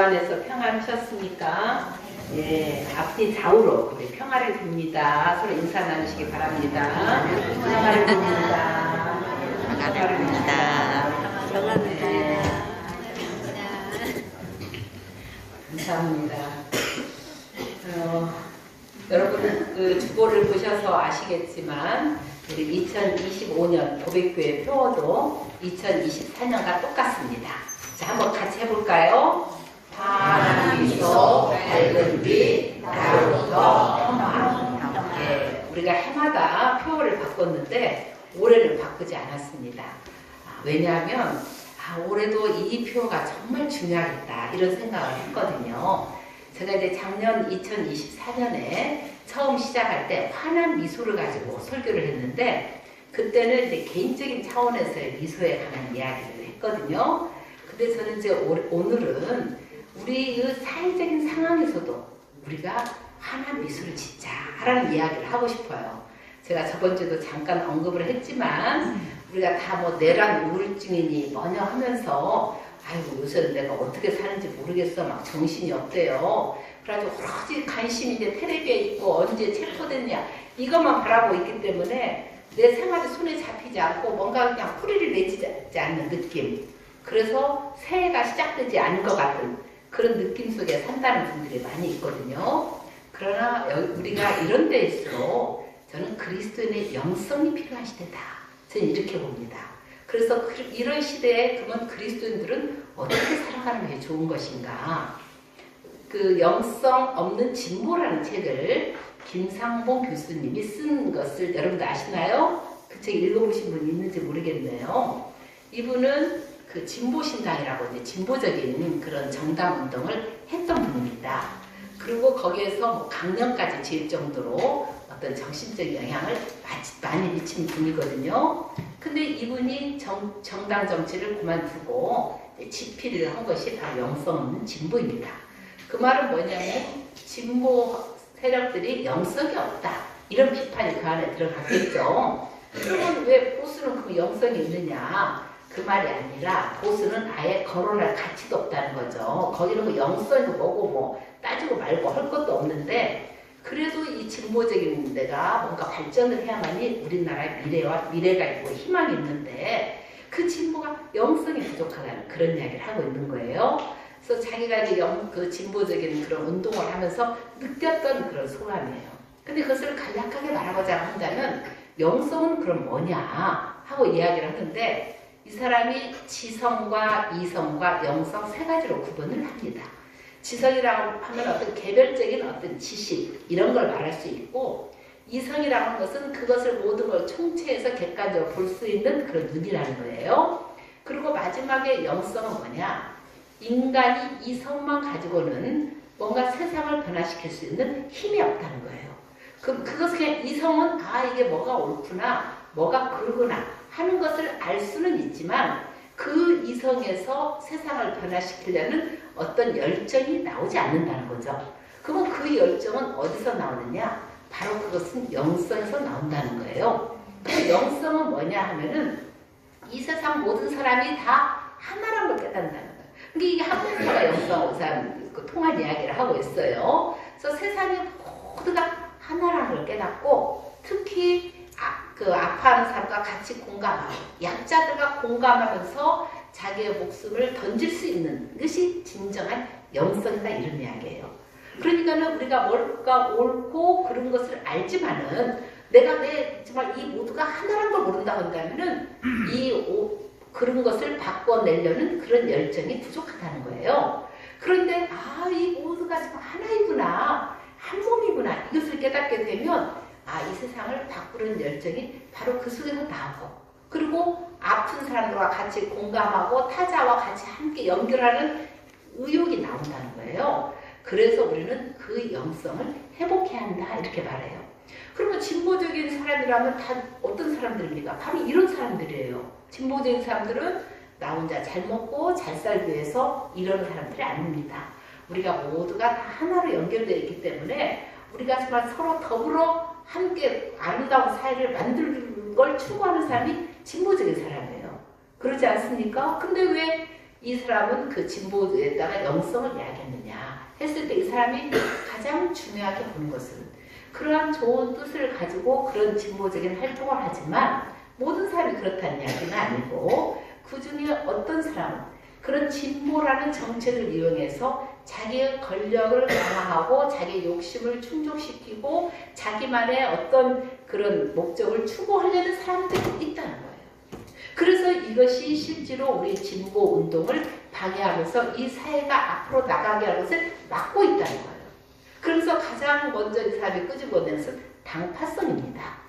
안에서 평안하셨습니까? 예, 앞뒤 좌우로 평화를 빕니다. 서로 인사 나누시기 바랍니다. 평화를 빕니다. 평화를 빕니다. 평화를 빕니다. 감사합니다. 여러분 그 주보를 보셔서 아시겠지만 우리 2025년 도백교회 표어도 2024년과 똑같습니다. 자, 한번 같이 해볼까요? 파란 미소, 밝은 빛, 나로부터 평화. 예, 우리가 해마다 표어를 바꿨는데 올해는 바꾸지 않았습니다. 왜냐하면 올해도 이 표어가 정말 중요하겠다 이런 생각을 했거든요. 제가 이제 작년 2024년에 처음 시작할 때 환한 미소를 가지고 설교를 했는데 그때는 이제 개인적인 차원에서의 미소에 관한 이야기를 했거든요. 근데 저는 이제 오늘은 우리 이 사회적인 상황에서도 우리가 환한 미소를 짓자라는 이야기를 하고 싶어요. 제가 저번 주도 잠깐 언급을 했지만 우리가 다 뭐 뇌란 우울증이니 뭐냐 하면서 아이고 요새는 내가 어떻게 사는지 모르겠어 막 정신이 없대요. 그래가지고 오로지 관심이 이제 텔레비에 있고 언제 체포됐냐 이것만 바라보고 있기 때문에 내 생활이 손에 잡히지 않고 뭔가 그냥 뿌리를 내지 않는 느낌. 그래서 새해가 시작되지 않은 것 같은 그런 느낌 속에 산다는 분들이 많이 있거든요. 그러나 우리가 이런 데일수록 저는 그리스도인의 영성이 필요한 시대다. 저는 이렇게 봅니다. 그래서 이런 시대에 그러면 그리스도인들은 어떻게 살아가는 게 좋은 것인가? 그 영성 없는 진보라는 책을 김상봉 교수님이 쓴 것을 여러분들 아시나요? 그 책 읽어보신 분 있는지 모르겠네요. 이분은 그 진보신당이라고 이제 진보적인 그런 정당 운동을 했던 분입니다. 그리고 거기에서 뭐 강령까지 지을 정도로 어떤 정신적 영향을 많이 미친 분이거든요. 근데 이분이 정당 정치를 그만두고 집필을 한 것이 바로 영성 없는 진보입니다. 그 말은 뭐냐면 진보 세력들이 영성이 없다. 이런 비판이 그 안에 들어갔겠죠. 그러면 왜 보수는 그 영성이 있느냐? 그 말이 아니라 보수는 아예 거론할 가치도 없다는 거죠. 거기는 뭐 영성이 뭐고 뭐 따지고 말고 할 것도 없는데 그래도 이 진보적인 데가 뭔가 발전을 해야만이 우리나라의 미래가 있고 희망이 있는데 그 진보가 영성이 부족하다는 그런 이야기를 하고 있는 거예요. 그래서 자기가 이제 그 진보적인 그런 운동을 하면서 느꼈던 그런 소감이에요. 근데 그것을 간략하게 말하고자 한다면 영성은 그럼 뭐냐 하고 이야기를 하는데 이 사람이 지성과 이성과 영성 세 가지로 구분을 합니다. 지성이라고 하면 어떤 개별적인 어떤 지식 이런 걸 말할 수 있고 이성이라고 하는 것은 그것을 모든 걸 총체해서 객관적으로 볼 수 있는 그런 눈이라는 거예요. 그리고 마지막에 영성은 뭐냐? 인간이 이성만 가지고는 뭔가 세상을 변화시킬 수 있는 힘이 없다는 거예요. 그것은 그냥 이성은 이게 뭐가 옳구나 뭐가 그르구나 하는 것을 알 수는 있지만 그 이성에서 세상을 변화시키려는 어떤 열정이 나오지 않는다는 거죠. 그러면 그 열정은 어디서 나오느냐? 바로 그것은 영성에서 나온다는 거예요. 그 영성은 뭐냐 하면은 이 세상 모든 사람이 다 하나라는 걸 깨닫는다는 거예요. 그러니까 이게 한문서가 영성하고 그 통한 이야기를 하고 있어요. 그래서 세상이 모두가 하나라는 걸 깨닫고 특히 그 아파하는 사람과 같이 공감하고 약자들과 공감하면서 자기의 목숨을 던질 수 있는 것이 진정한 영성이다 이런 이야기예요. 그러니까는 우리가 뭘까 옳고 그런 것을 알지만은 내가 정말 이 모두가 하나라는 걸 모른다고 한다면은 그런 것을 바꿔내려는 그런 열정이 부족하다는 거예요. 그런데 이 모두가 정말 하나이구나 한 몸이구나 이것을 깨닫게 되면 이 세상을 바꾸는 열정이 바로 그 속에서 나오고 그리고 아픈 사람들과 같이 공감하고 타자와 같이 함께 연결하는 의욕이 나온다는 거예요. 그래서 우리는 그 영성을 회복해야 한다 이렇게 말해요. 그러면 진보적인 사람이라면 다 어떤 사람들입니까? 바로 이런 사람들이에요. 진보적인 사람들은 나 혼자 잘 먹고 잘 살기 위해서 이러는 사람들이 아닙니다. 우리가 모두가 다 하나로 연결되어 있기 때문에 우리가 정말 서로 더불어 함께 아름다운 사회를 만들 걸 추구하는 사람이 진보적인 사람이에요. 그러지 않습니까? 근데 왜 이 사람은 그 진보에다가 영성을 이야기했느냐 했을 때 이 사람이 가장 중요하게 보는 것은 그러한 좋은 뜻을 가지고 그런 진보적인 활동을 하지만 모든 사람이 그렇다는 이야기는 아니고 그 중에 어떤 사람은 그런 진보라는 정책을 이용해서 자기의 권력을 강화하고 자기의 욕심을 충족시키고 자기만의 어떤 그런 목적을 추구하려는 사람들이 있다는 거예요. 그래서 이것이 실제로 우리 진보 운동을 방해하면서 이 사회가 앞으로 나가게 하는 것을 막고 있다는 거예요. 그래서 가장 먼저 이 사람이 끄집어내는 것은 당파성입니다.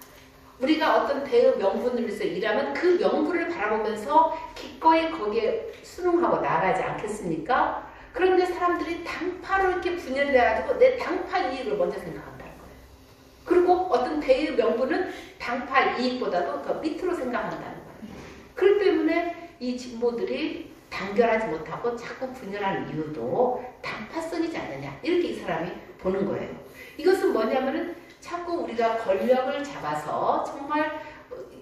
우리가 어떤 대의 명분을 위해서 일하면 그 명분을 바라보면서 기꺼이 거기에 순응하고 나아가지 않겠습니까? 그런데 사람들이 당파로 이렇게 분열돼가지고 내 당파 이익을 먼저 생각한다는 거예요. 그리고 어떤 대의 명분은 당파 이익보다도 더 밑으로 생각한다는 거예요. 그렇기 때문에 이 진보들이 단결하지 못하고 자꾸 분열하는 이유도 당파성이지 않느냐 이렇게 이 사람이 보는 거예요. 이것은 뭐냐면은 자꾸 우리가 권력을 잡아서 정말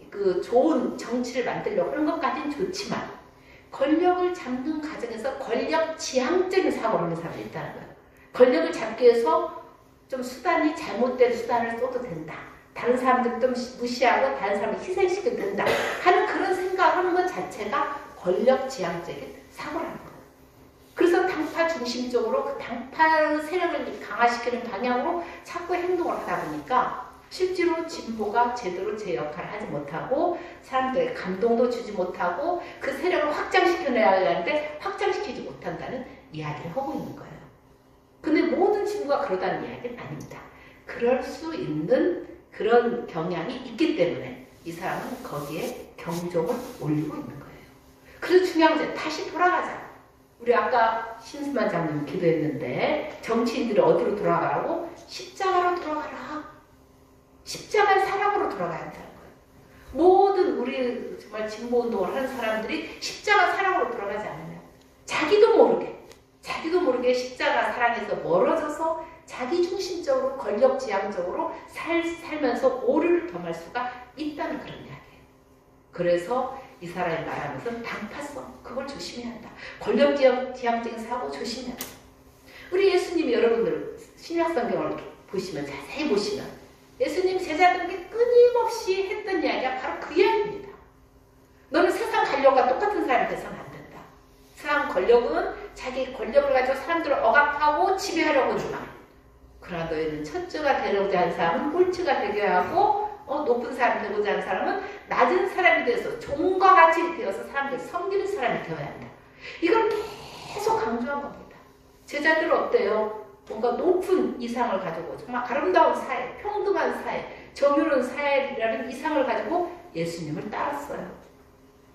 그 좋은 정치를 만들려고 하는 것까지는 좋지만 권력을 잡는 과정에서 권력 지향적인 사고를 하는 사람이 있다는 거예요. 권력을 잡기 위해서 좀 수단이 잘못된 수단을 써도 된다. 다른 사람들 좀 무시하고 다른 사람을 희생시켜도 된다. 하는 그런 생각을 하는 것 자체가 권력 지향적인 사고라는 거예요. 그래서 당파 중심적으로 그 당파 세력을 강화시키는 방향으로 자꾸 행동을 하다 보니까 실제로 진보가 제대로 제 역할을 하지 못하고 사람들에게 감동도 주지 못하고 그 세력을 확장시켜내야 하는데 확장시키지 못한다는 이야기를 하고 있는 거예요. 근데 모든 진보가 그러다는 이야기는 아닙니다. 그럴 수 있는 그런 경향이 있기 때문에 이 사람은 거기에 경종을 올리고 있는 거예요. 그래서 중요한 것은 다시 돌아가자. 우리 아까 신수만 장님 기도했는데 정치인들이 어디로 돌아가라고? 십자가로 돌아가라. 십자가의 사랑으로 돌아가야 한다는 거예요. 모든 우리 정말 진보운동을 하는 사람들이 십자가 사랑으로 돌아가지 않으면 자기도 모르게 십자가 사랑에서 멀어져서 자기중심적으로 권력지향적으로 살면서 오류를 범할 수가 있다는 그런 이야기예요. 그래서 이 사람이 말하면서 당파성, 그걸 조심해야 한다. 권력지향적인 사고 조심해야 한다. 우리 예수님이 여러분들 신약성경을 보시면 자세히 보시면 예수님 제자들에게 끊임없이 했던 이야기가 바로 그 이야기입니다. 너는 세상 관력과 똑같은 사람이 돼서는 안 된다. 세상 권력은 자기 권력을 가지고 사람들을 억압하고 지배하려고 하지만 그러나 너희는 첫째가 되려고자 하는 사람은 꼴찌가 되게 하고 높은 사람이 되고자 하는 사람은 낮은 사람이 돼서 종과 같이 되어서 사람들 섬기는 사람이 되어야 한다. 이걸 계속 강조한 겁니다. 제자들은 어때요? 뭔가 높은 이상을 가지고 정말 아름다운 사회, 평등한 사회, 정의로운 사회라는 이상을 가지고 예수님을 따랐어요.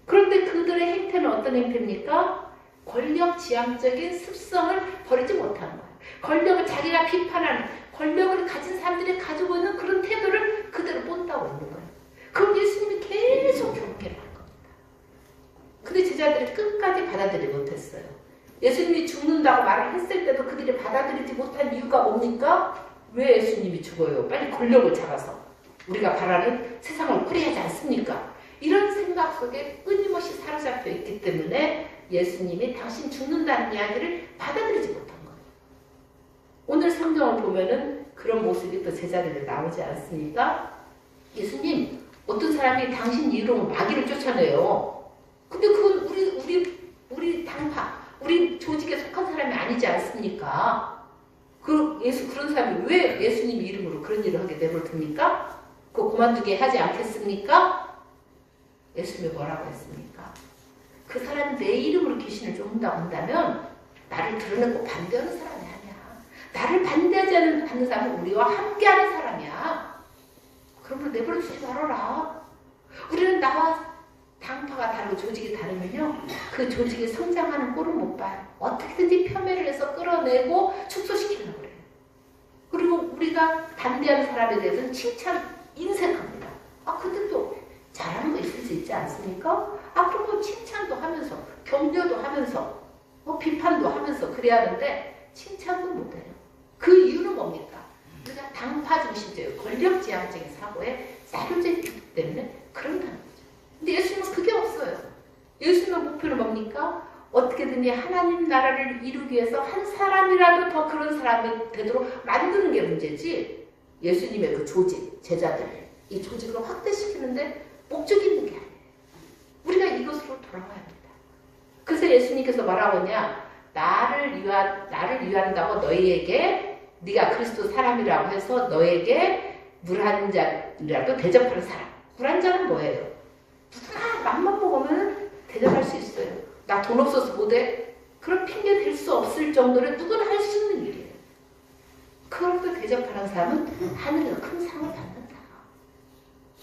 그런데 그들의 행태는 어떤 행태입니까? 권력지향적인 습성을 버리지 못하는 거예요. 권력을 자기가 비판하는 권력을 가진 사람들이 가지고 있는 그런 태도를 그대로 본다고 있는 거예요. 그럼 예수님이 계속 경계를 한 겁니다. 근데 제자들이 끝까지 받아들이지 못했어요. 예수님이 죽는다고 말을 했을 때도 그들이 받아들이지 못한 이유가 뭡니까? 왜 예수님이 죽어요? 빨리 권력을 잡아서 우리가 바라는 세상을 꾸려야지 않습니까? 이런 생각 속에 끊임없이 사로잡혀 있기 때문에 예수님이 당신 죽는다는 이야기를 받아들이지 못한 거예요. 오늘 성경을 보면은 그런 모습이 또 제자들에 나오지 않습니까? 예수님, 어떤 사람이 당신 이름으로 마귀를 쫓아내요. 근데 그건 우리 당파, 우리 조직에 속한 사람이 아니지 않습니까? 그런 사람이 왜 예수님 이름으로 그런 일을 하게 내버려 둡니까? 그거 그만두게 하지 않겠습니까? 예수님이 뭐라고 했습니까? 그 사람이 내 이름으로 귀신을 쫓는다고 한다면 나를 드러내고 반대하는 사람이 아니야. 나를 반대하지 않는 사람은 우리와 함께하는 사람이야. 그러므로 내버려 두지 말아라. 우리는 나와 당파가 다르고 조직이 다르면요. 그 조직이 성장하는 꼴을 못 봐요. 어떻게든지 폄훼를 해서 끌어내고 축소시키려고 그래요. 그리고 우리가 반대하는 사람에 대해서는 칭찬, 인색합니다. 근데 또 잘하는 거 있을 수 있지 않습니까? 그럼 칭찬도 하면서, 격려도 하면서, 비판도 하면서 그래야 하는데 칭찬도 못해요. 그 이유는 뭡니까? 우리가 당파 중심적인 권력지향적인 사고에 사로잡혀 있기 때문에 그런다는 거죠. 근데 예수님은 그게 없어요. 예수님의 목표는 뭡니까? 어떻게든지 하나님 나라를 이루기 위해서 한 사람이라도 더 그런 사람이 되도록 만드는 게 문제지, 예수님의 그 조직, 제자들, 이 조직을 확대시키는데 목적이 있는 게 아니에요. 우리가 이것으로 돌아가야 합니다. 그래서 예수님께서 뭐라고 하냐, 나를 위한다고 너희에게, 네가 그리스도 사람이라고 해서 너에게 물 한 잔이라도 대접하는 사람. 물 한 잔은 뭐예요? 누구나 맘만 먹으면 대접할 수 있어요. 나 돈 없어서 못해? 그런 핑계 댈 수 없을 정도로 누구나 할 수 있는 일이에요. 그렇게 대접하는 사람은 하늘에서 큰 상을 받는다.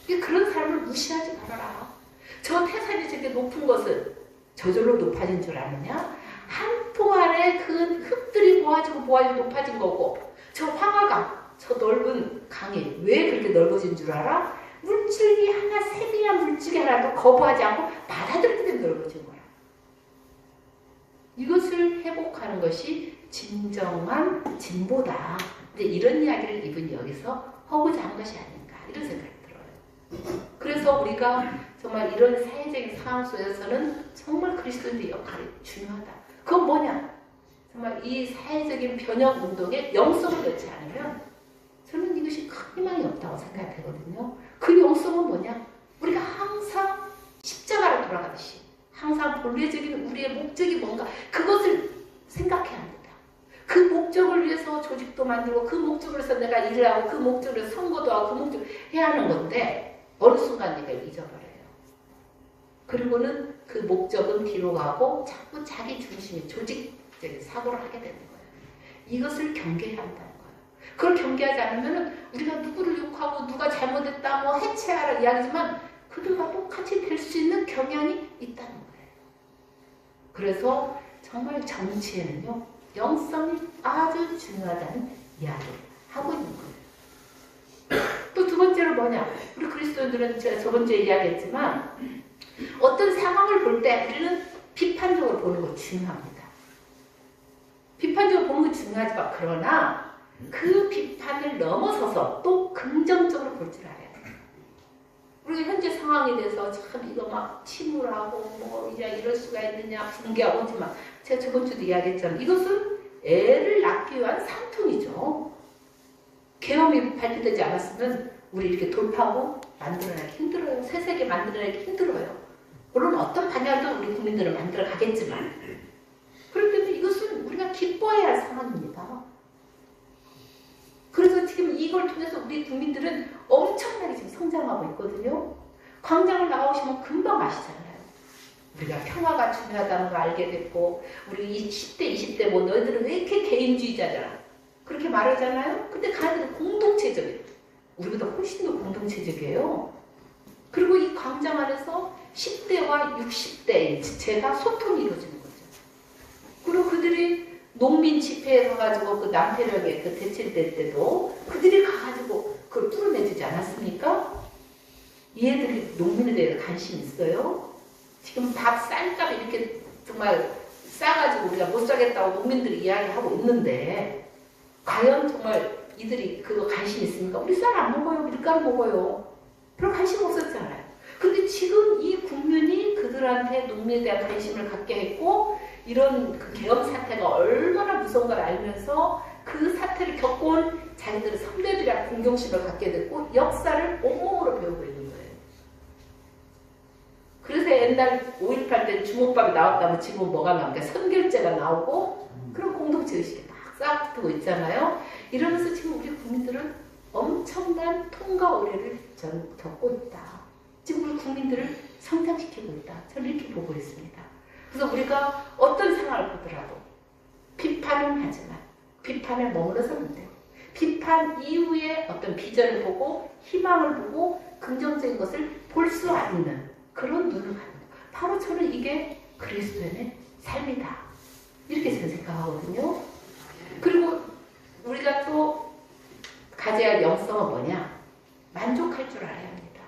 그런 사람을 무시하지 말아라. 저 태산이 저렇게 높은 것은 저절로 높아진 줄 아느냐? 한 통 안에 그 흙들이 모아지고 높아진 거고, 저 황하강, 저 넓은 강이 왜 그렇게 넓어진 줄 알아? 물질이 하나, 세밀한 물질이 하나도 거부하지 않고 받아들이기 때문에 넓어진 거야. 이것을 회복하는 것이 진정한 진보다. 근데 이런 이야기를 이분이 여기서 하고자 한 것이 아닌가, 이런 생각이 들어요. 그래서 우리가 정말 이런 사회적인 상황 속에서는 정말 그리스도인의 역할이 중요하다. 그건 뭐냐? 정말 이 사회적인 변혁 운동에 영성을 넣지 않으면 저는 이것이 큰 희망이 없다고 생각되거든요. 그 영성은 뭐냐? 우리가 항상 십자가로 돌아가듯이 항상 본래적인 우리의 목적이 뭔가, 그것을 생각해야 합니다. 그 목적을 위해서 조직도 만들고, 그 목적을 위해서 내가 일을 하고, 그 목적을 위해서 선거도 하고, 그 목적을 해야 하는 건데 어느 순간 내가 잊어버려요. 그리고는 그 목적은 뒤로 가고 자꾸 자기 중심의 조직적인 사고를 하게 되는 거예요. 이것을 경계해야 한다는 거예요. 그걸 경계하지 않으면 우리가 누구를 욕하고 누가 잘못했다 뭐 해체하라 이야기지만 그들과 똑같이 될 수 있는 경향이 있다는 거예요. 그래서 정말 정치에는요, 영성이 아주 중요하다는 이야기를 하고 있는 거예요. 또 두 번째로 뭐냐? 우리 그리스도인들은 제가 저번주에 이야기했지만 어떤 상황을 볼 때 우리는 비판적으로 보는 거 중요합니다. 비판적으로 보는 거 중요하지만, 그러나 그 비판을 넘어서서 또 긍정적으로 볼 줄 알아야 돼요. 우리가 현재 상황에 대해서 참 이거 막 침울하고 뭐 이럴 수가 있느냐 붕괴하고 하지만, 제가 저번주도 이야기했잖아요. 이것은 애를 낳기 위한 산통이죠. 계엄이 발표되지 않았으면 우리 이렇게 돌파하고 만들어내기 힘들어요. 새 세계 만들어내기 힘들어요. 물론 어떤 방향도 우리 국민들을 만들어 가겠지만, 그렇기 때문에 이것은 우리가 기뻐해야 할 상황입니다. 그래서 지금 이걸 통해서 우리 국민들은 엄청나게 지금 성장하고 있거든요. 광장을 나오시면 금방 아시잖아요. 우리가 평화가 중요하다는 걸 알게 됐고, 우리 10대, 20대 뭐 너희들은 왜 이렇게 개인주의자잖아. 그렇게 말하잖아요. 근데 가야들은 공동체적이에요. 우리보다 훨씬 더 공동체적이에요. 그리고 이 광장 안에서 10대와 60대의 지체가 소통이 이루어지는 거죠. 그리고 그들이 농민 집회에 가가지고 그 남태령의 그 대체될 때도 그들이 가가지고 그걸 뚫어내주지 않았습니까? 얘들이 농민에 대해 관심 있어요? 지금 밥 쌀값 이렇게 정말 싸가지고 우리가 못 사겠다고 농민들이 이야기하고 있는데, 과연 정말 이들이 그거 관심 있습니까? 우리 쌀 안 먹어요. 밀가루 먹어요. 별 관심 없었잖아요. 근데 지금 이 국민이 그들한테 농민에 대한 관심을 갖게 했고, 이런 그 계엄 사태가 얼마나 무서운 걸 알면서 그 사태를 겪어온 자기들의 선배들이랑 공경심을 갖게 됐고, 역사를 온몸으로 배우고 있는 거예요. 그래서 옛날 5.18 때 주먹밥이 나왔다면 지금 뭐가 나오니까 선결제가 나오고 그런 공동체 의식이 막 쌓고 있잖아요. 이러면서 지금 우리 국민들은 엄청난 통과 오래를 겪고 있다. 지금 우리 국민들을 성장시키고 있다. 저는 이렇게 보고 있습니다. 그래서 우리가 어떤 상황을 보더라도 비판은 하지만 비판에 머물러서는 안 돼요. 비판 이후에 어떤 비전을 보고 희망을 보고 긍정적인 것을 볼 수 있는 그런 눈을 갖는 거. 바로 저는 이게 그리스도인의 삶이다. 이렇게 저는 생각하거든요. 그리고 우리가 또 가져야 할 영성은 뭐냐? 만족할 줄 알아야 합니다.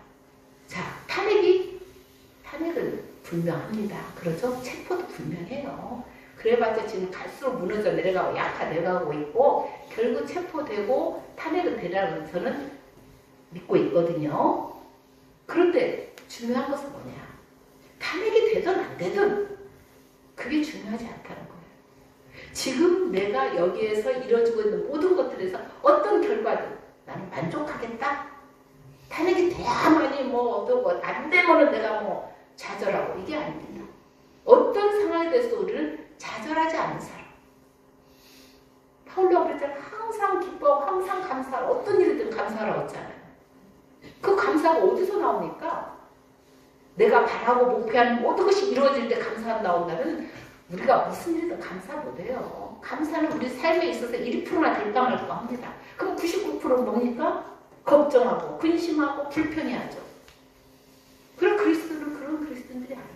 자, 탄핵은 분명합니다. 그렇죠? 체포도 분명해요. 그래봤자 지금 갈수록 무너져 내려가고 약화 내려가고 있고, 결국 체포되고 탄핵은 되라는 저는 믿고 있거든요. 그런데 중요한 것은 뭐냐? 탄핵이 되든 안 되든 그게 중요하지 않다는 거예요. 지금 내가 여기에서 이뤄지고 있는 모든 것들에서 어떤 결과든 나는 만족하겠다. 탄핵이 돼야만이 뭐 어떤 것 안 되면은 내가 뭐 좌절하고 이게 아닙니다. 어떤 상황에 대해서 우리는 좌절하지 않는 사람. 파울로가 그랬잖아요. 항상 기뻐하고 항상 감사하고 어떤 일이든 감사하라고 했잖아요. 그 감사가 어디서 나옵니까? 내가 바라고 목표하는 모든 것이 이루어질 때 감사가 나온다면 우리가 무슨 일이든 감사 못해요. 감사는 우리 삶에 있어서 1%나 될까 말까 합니다. 그럼 99%는 뭡니까? 걱정하고 근심하고 불평해하죠. 그런 그리스도는 그런 그리스도인들이 아니죠.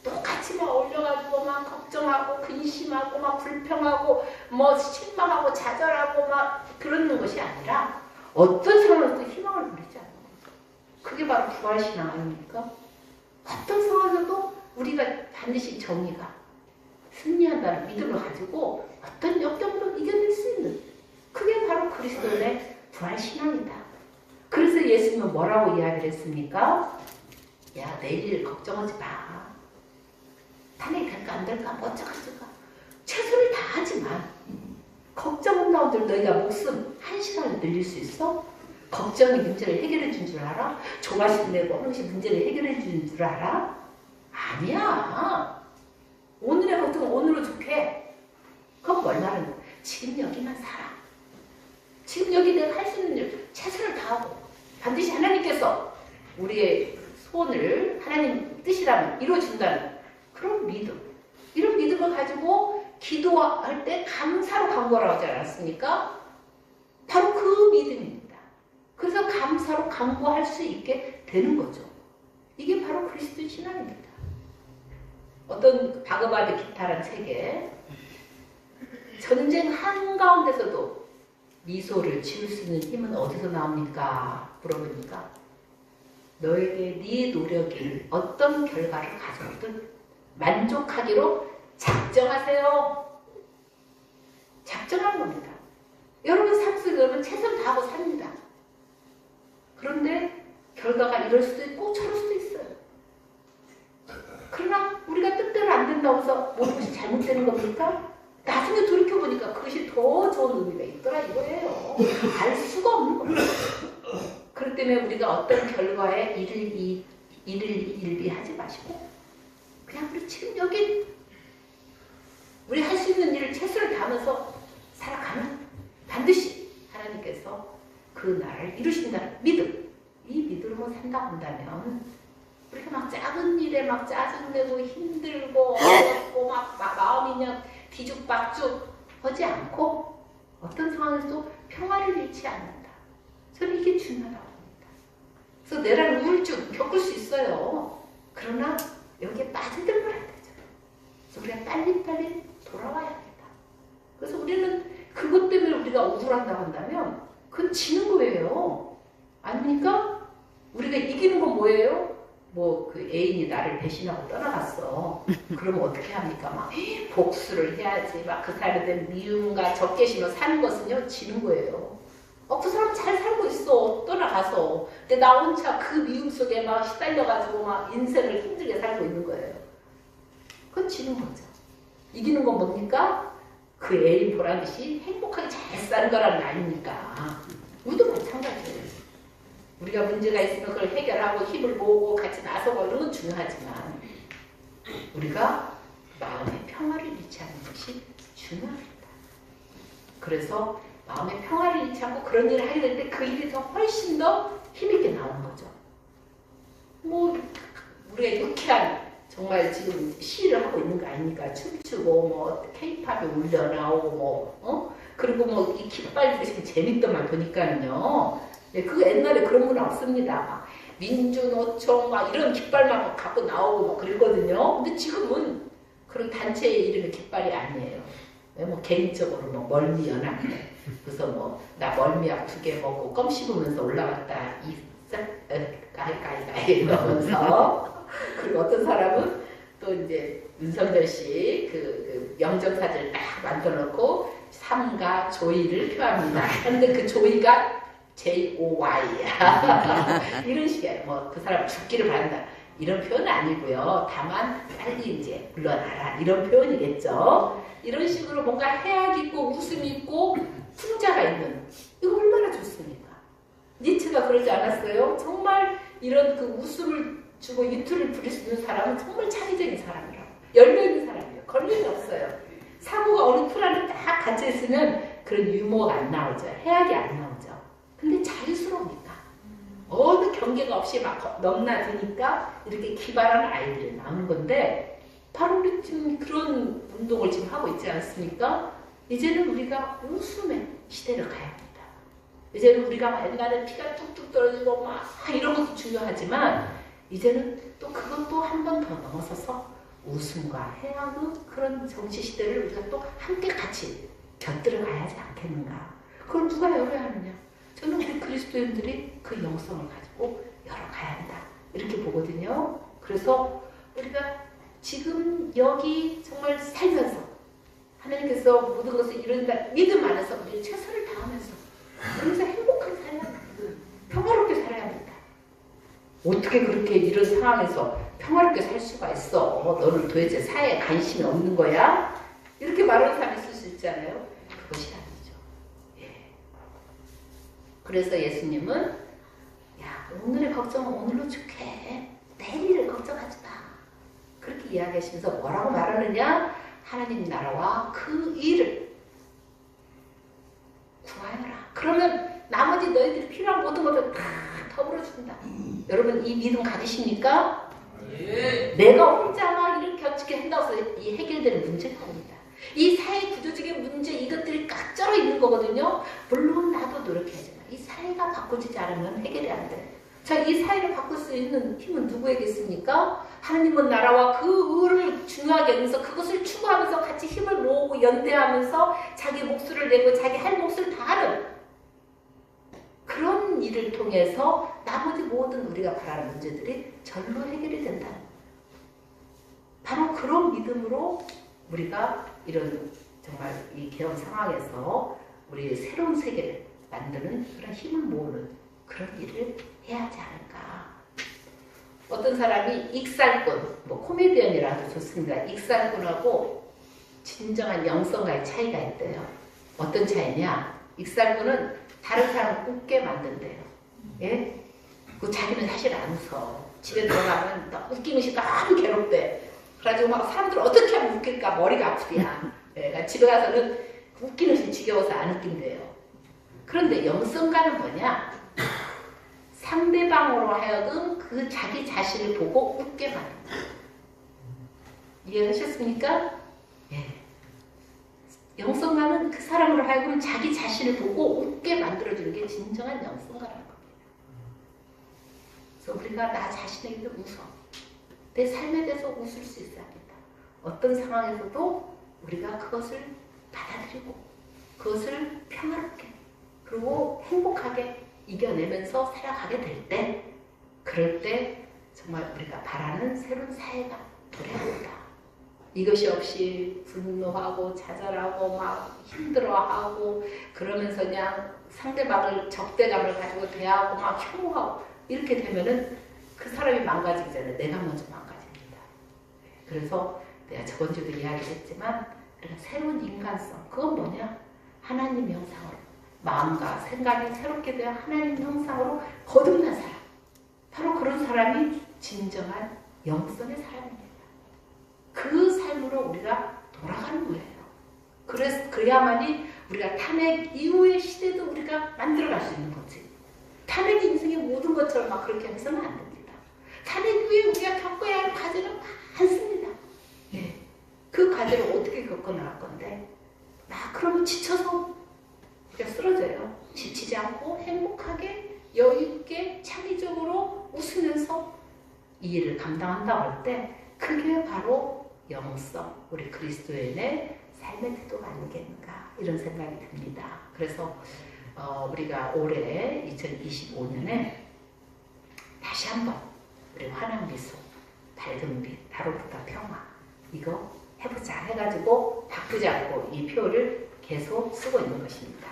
똑같이 막 올려가지고 막 걱정하고 근심하고 막 불평하고 뭐 실망하고 좌절하고 막 그러는 것이 아니라 어떤 상황에서도 희망을 버리지 않는 거죠. 그게 바로 부활신앙 아닙니까? 어떤 상황에서도 우리가 반드시 정의가 승리한다는 믿음을 가지고 어떤 역경도 이겨낼 수 있는 그게 바로 그리스도의 부활신앙이다. 그래서 예수님은 뭐라고 이야기를 했습니까? 야, 내일 걱정하지 마. 탄핵이 될까 안 될까 뭐 어쩌고저쩌고 최선을 다하지만 걱정은 가운데 너희가 목숨 1시간을 늘릴 수 있어? 걱정이 문제를 해결해 준 줄 알아? 조바심 내고 하나씩 문제를 해결해 준 줄 알아? 아니야. 오늘의 걱정은 오늘로 좋게. 그건 뭘 말하는 거야? 지금 여기만 살아. 지금 여기 내가 할 수 있는 일 최선을 다하고 반드시 하나님께서 우리의 소원을 하나님 뜻이라면 이루어준다는 그런 믿음. 이런 믿음을 가지고 기도할 때 감사로 간구하라고 하지 않았습니까? 바로 그 믿음입니다. 그래서 감사로 간구할 수 있게 되는 거죠. 이게 바로 그리스도의 신앙입니다. 어떤 바그바드 기타라는 책에 전쟁 한가운데서도 미소를 지을 수 있는 힘은 어디서 나옵니까? 물어보니까 너에게 네 노력이 어떤 결과를 가져오든 만족하기로 작정하세요. 작정한 겁니다. 여러분 삶 속에 여러분 최선 다하고 삽니다. 그런데 결과가 이럴 수도 있고 저럴 수도 있어요. 그러나 우리가 뜻대로 안 된다고 해서 모든 것이 잘못되는 겁니까? 나중에 돌이켜보니까 그것이 더 좋은 의미가 있더라 이거예요. 알 수가 없는 겁니다. 그렇기 때문에 우리가 어떤 결과에 일을 일비하지 마시고 그냥 우리 지금 여기 우리 할 수 있는 일을 최선을 다하면서 살아가면 반드시 하나님께서 그 나라를 이루신다는 믿음, 이 믿음으로 산다고 한다면 우리가 막 작은 일에 막 짜증내고 힘들고 어렵고 막 마음이 그냥 뒤죽박죽 하지 않고 어떤 상황에서도 평화를 잃지 않는다. 저는 이게 중요하다고 봅니다. 그래서 내란 우울증 겪을 수 있어요. 그러나 여기에 빠져들면 안 되죠. 그래서 우리가 빨리빨리 돌아와야 합니다. 그래서 우리는 그것 때문에 우리가 우울한다고 한다면 그건 지는 거예요. 아닙니까? 우리가 이기는 건 뭐예요? 뭐 그 애인이 나를 배신하고 떠나갔어. 그러면 어떻게 합니까? 막 복수를 해야지. 막 그 사람에 대한 미움과 적개심으로 사는 것은요 지는 거예요. 그 사람 잘 살고 있어. 떠나가서. 근데 나 혼자 그 미움 속에 막 시달려가지고 막 인생을 힘들게 살고 있는 거예요. 그건 지는 거죠. 이기는 건 뭡니까? 그 애인 보란 듯이 행복하게 잘 사는 거라는 거 아닙니까? 우리도 마찬가지예요. 우리가 문제가 있으면 그걸 해결하고 힘을 모으고 같이 나서고 이런 건 중요하지만 우리가 마음의 평화를 잃지 않는 것이 중요합니다. 그래서 마음의 평화를 잃지 않고 그런 일을 하게 될 때 그 일이 더 훨씬 더 힘있게 나오는 거죠. 뭐 우리가 유쾌한 정말 지금 시위를 하고 있는 거 아닙니까? 춤추고 뭐 케이팝이 울려 나오고 그리고 뭐 이 깃발 들으시면 재밌더만 보니까는요. 네, 그거 옛날에 그런 건 없습니다. 막 민주노총 막 이런 깃발만 막 갖고 나오고 막 그랬거든요. 근데 지금은 그런 단체의 이름이 깃발이 아니에요. 뭐 개인적으로 뭐 멀미연합회 그래서 뭐 나 멀미약 2개 먹고 껌 씹으면서 올라갔다 가이가이가이 이러면서 그리고 어떤 사람은 또 이제 윤석열 씨 그 영정사진을 딱 만들어놓고 삼가 조의를 표합니다. 그런데 그 조의가 JOY야. 이런 식이에요. 뭐 그 사람 죽기를 바란다. 이런 표현은 아니고요. 다만 빨리 이제 물러나라 이런 표현이겠죠. 이런 식으로 뭔가 해악 있고 웃음이 있고 풍자가 있는 이거 얼마나 좋습니까? 니츠가 그러지 않았어요? 정말 이런 그 웃음을 주고 이틀을 부릴 수 있는 사람은 정말 창의적인 사람이라고. 열려있는 사람이에요. 걸림이 없어요. 사고가 어느 틀 안에 딱 갇혀 있으면 그런 유머가 안 나오죠. 해악이 안 나오죠. 근데 자유스러우니까. 어느 경계가 없이 막 넘나드니까 이렇게 기발한 아이들이 나오는 건데 바로 우리 지금 그런 운동을 지금 하고 있지 않습니까? 이제는 우리가 웃음의 시대를 가야 합니다. 이제는 우리가 옛날에 피가 뚝뚝 떨어지고 막 이런 것도 중요하지만 이제는 또 그것도 한 번 더 넘어서서 웃음과 해악의 그런 정치 시대를 우리가 또 함께 같이 곁들여 가야지 않겠는가. 그걸 누가 열어야 하느냐. 저는 우리 그리스도인들이 그 영성을 가지고 열어가야 한다. 이렇게 보거든요. 그래서 우리가 지금 여기 정말 살면서 하나님께서 모든 것을 이룬다 믿음 안에서 우리 최선을 다하면서 그래서 행복하게 살아야 합니다. 평화롭게 살아야 합니다. 어떻게 그렇게 이런 상황에서 평화롭게 살 수가 있어? 너는 도대체 사회에 관심이 없는 거야? 이렇게 말하는 사람이 있을 수 있잖아요. 그것이 아니죠. 예. 그래서 예수님은 야 오늘의 걱정은 오늘로 죽게 내일 일을 걱정하지 마. 그렇게 이야기하시면서 뭐라고 말하느냐? 하나님 나라와 그 일을 구하여라. 그러면 나머지 너희들이 필요한 모든 것을 다 더불어 준다. 여러분 이 믿음 가지십니까? 예. 내가 혼자 막 이렇게 어떻게 한다고 해서 이 해결되는 문제가 아닙니다. 이 사회 구조적인 문제 이것들이 깍져러 있는 거거든요. 물론 나도 노력해야지만 이 사회가 바꿔지지 않으면 해결이 안 돼. 자, 이 사회를 바꿀 수 있는 힘은 누구에게 있습니까? 하나님은 나라와 그 의를 중요하게 여기서 그것을 추구하면서 같이 힘을 모으고 연대하면서 자기 목소리를 내고 자기 할 몫을 다하는 그런 일을 통해서 나머지 모든 우리가 바라는 문제들이 절로 해결이 된다. 바로 그런 믿음으로 우리가 이런 정말 이 개헌 상황에서 우리 새로운 세계를 만드는 그런 힘을 모으는 그런 일을 해야 하지 않을까. 어떤 사람이 익살꾼, 뭐 코미디언이라도 좋습니다. 익살꾼하고 진정한 영성과의 차이가 있대요. 어떤 차이냐? 익살꾼은 다른 사람을 웃게 만든대요. 예? 그 자기는 사실 안 웃어. 집에 들어가면 웃기는 시 너무 괴롭대. 그래가지고 막 사람들 어떻게 하면 웃길까 머리가 아프대야. 예, 그러니까 집에 가서는 웃기는 시 지겨워서 안 웃긴대요. 그런데 영성가는 뭐냐? 상대방으로 하여금 그 자기 자신을 보고 웃게 만든다. 이해하셨습니까? 예. 영성가는 그 사람으로 하여금 자기 자신을 보고 웃게 만들어주는 게 진정한 영성가라는 겁니다. 그래서 우리가 나 자신에게도 웃어. 내 삶에 대해서 웃을 수 있어야 합니다. 어떤 상황에서도 우리가 그것을 받아들이고 그것을 평화롭게 그리고 행복하게 이겨내면서 살아가게 될 때 그럴 때 정말 우리가 바라는 새로운 사회가 도래합니다. 이것이 없이 분노하고 좌절하고 막 힘들어하고 그러면서 그냥 상대방을 적대감을 가지고 대하고 막 혐오하고 이렇게 되면은 그 사람이 망가지기 전에 내가 먼저 망가집니다. 그래서 내가 저번 주도 이야기했지만 새로운 인간성 그건 뭐냐? 하나님 형상으로 마음과 생각이 새롭게 되어 하나님 형상으로 거듭난 사람 바로 그런 사람이 진정한 영성의 사람입니다. 그 삶으로 우리가 돌아가는 거예요. 그래야만이 우리가 탄핵 이후의 시대도 우리가 만들어갈 수 있는 거지. 탄핵 인생의 모든 것처럼 막 그렇게 해서는 안 됩니다. 탄핵 후에 우리가 겪어야 할 과제는 많습니다. 네. 그 과제를 어떻게 겪어나갈 건데 그러면 지쳐서 우리가 쓰러져요. 지치지 않고 행복하게 여유있게 창의적으로 웃으면서 이 일을 감당한다고 할 때 그게 바로 영성, 우리 그리스도인의 삶의 태도가 아니겠는가 이런 생각이 듭니다. 그래서 우리가 올해 2025년에 다시 한번 우리 환한 미소, 밝은 빛, 바로부터 평화 이거 해보자 해가지고 바꾸지 않고 이 표를 계속 쓰고 있는 것입니다.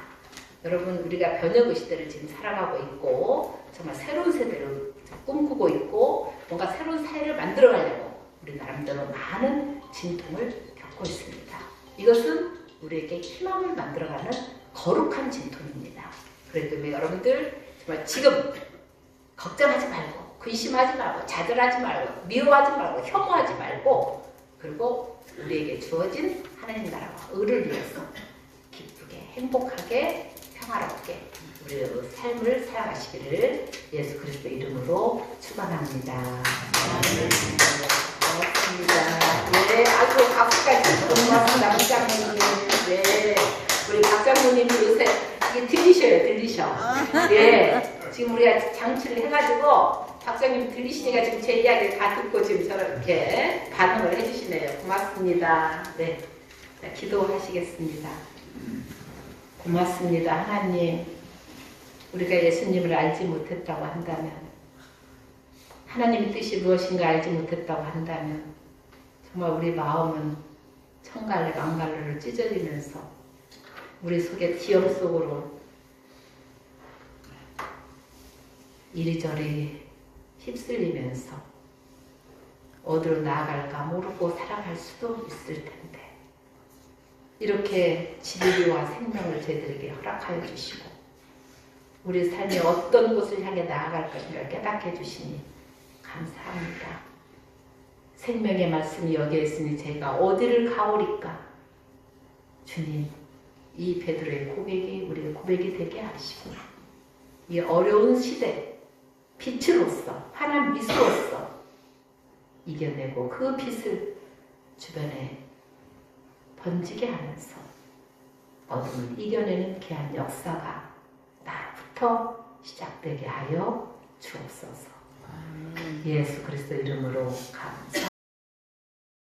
여러분 우리가 변혁의 시대를 지금 살아가고 있고 정말 새로운 세대를 꿈꾸고 있고 뭔가 새로운 사회를 만들어가려고 우리 나름대로 많은 진통을 겪고 있습니다. 이것은 우리에게 희망을 만들어가는 거룩한 진통입니다. 그래도 여러분들 정말 지금 걱정하지 말고 근심하지 말고 좌절하지 말고 미워하지 말고 혐오하지 말고 그리고 우리에게 주어진 하나님 나라와 의를 위해서 기쁘게 행복하게 평화롭게 우리의 삶을 살아가시기를 예수 그리스도 이름으로 축원합니다. 고맙습니다. 네, 아주 박수까지 고맙습니다. 박장모님. 네, 우리 박장모님이 요새 이게 들리셔. 예, 지금 우리가 장치를 해가지고 박장님 들리시니까 지금 제 이야기를 다 듣고 지금 저렇게 반응을 해주시네요. 고맙습니다. 네, 자, 기도하시겠습니다. 고맙습니다. 하나님, 우리가 예수님을 알지 못했다고 한다면, 하나님의 뜻이 무엇인가 알지 못했다고 한다면 정말 우리 마음은 청갈래 망갈래로 찢어지면서 우리 속에 기억 속으로 이리저리 휩쓸리면서 어디로 나아갈까 모르고 살아갈 수도 있을 텐데 이렇게 진리와 생명을 저희들에게 허락하여 주시고 우리 삶이 어떤 곳을 향해 나아갈 것인가 깨닫게 해주시니 감사합니다. 생명의 말씀이 여기에 있으니 제가 어디를 가오리까? 주님, 이 베드로의 고백이 우리의 고백이 되게 하시고 이 어려운 시대 빛으로서 환한 미소로서 이겨내고 그 빛을 주변에 번지게 하면서 어둠을 이겨내는 귀한 역사가 나부터 시작되게 하여 주옵소서. 예수 그리스도 이름으로 감사합니다.